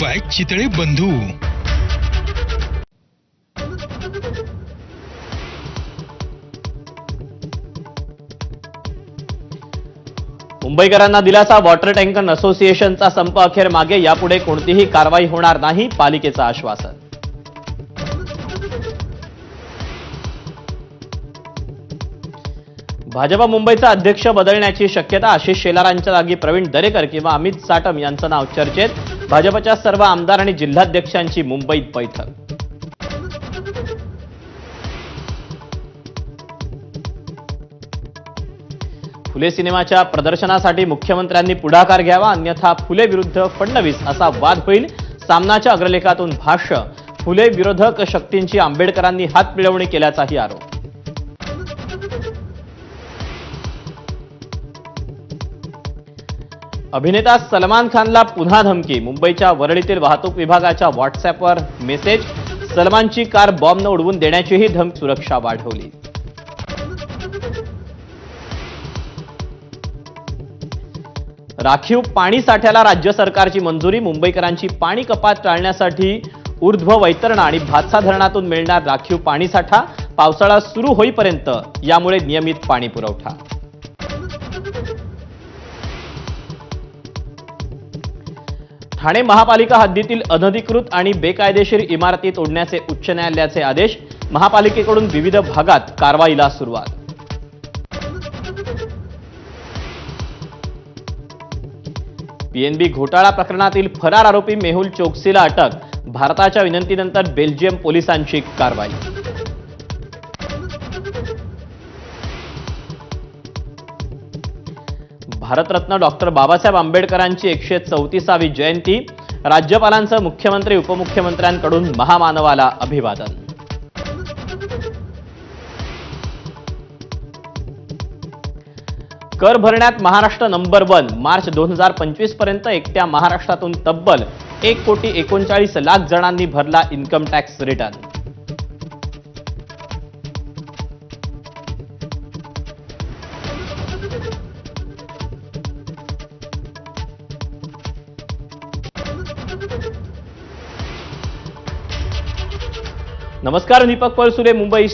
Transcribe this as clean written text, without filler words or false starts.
Bye Chitale बंधू. मुंबईकरांना दिलासा. वॉटर टँकर असोसिएशनचा संप अखेर मागे. यापुढे कोणतीही कारवाई होणार नाही, पालिकेचं आश्वासन. भाजप मुंबईचा अध्यक्ष बदलण्याची शक्यता. आशिष शेलारांच्या जागी प्रवीण दरेकर किंवा अमित साटम यांचं नाव चर्चेत. भाजपच्या सर्व आमदार आणि जिल्हाध्यक्षांची मुंबईत बैठक. फुले सिनेमाच्या प्रदर्शनासाठी मुख्यमंत्र्यांनी पुढाकार घ्यावा, अन्यथा फुले विरुद्ध फडणवीस असा वाद होईल. सामनाच्या अग्रलेखातून भाष्य. फुले विरोधक शक्तींची आंबेडकरांनी हात मिळवणी केल्याचाही आरोप. अभिनेता सलमान खानला पुन्हा धमकी. मुंबईच्या वरळीतील वाहतूक विभागाच्या व्हॉट्सअॅपवर मेसेज. सलमानची कार बॉम्बनं उडवून देण्याचीही धमकी. सुरक्षा वाढवली. राखीव पाणी साठ्याला राज्य सरकारची मंजुरी. मुंबईकरांची पाणी कपात टाळण्यासाठी ऊर्ध्व वैतरणा आणि भातसा धरणातून मिळणार राखीव पाणी साठा. पावसाळा सुरू होईपर्यंत यामुळे नियमित पाणी पुरवठा. ठाणे महापालिका हद्दीतील अनधिकृत आणि बेकायदेशीर इमारती तोडण्याचे उच्च न्यायालयाचे आदेश. महापालिकेकडून विविध भागात कारवाईला सुरुवात. पीएनबी घोटाळा प्रकरणातील फरार आरोपी मेहुल चोक्सीला अटक. भारताच्या विनंतीनंतर बेल्जियम पोलिसांची कारवाई. भारतरत्न डॉक्टर बाबासाहेब आंबेडकरांची 134वी जयंती. राज्यपालांचं मुख्यमंत्री उपमुख्यमंत्र्यांकडून महामानवाला अभिवादन. कर भरण्यात महाराष्ट्र नंबर 1. मार्च 2025 पर्यंत एकट्या महाराष्ट्रातून तब्बल 1,39,00,000 जणांनी भरला इन्कम टॅक्स रिटर्न. नमस्कार, दीपक परसुले, मुंबई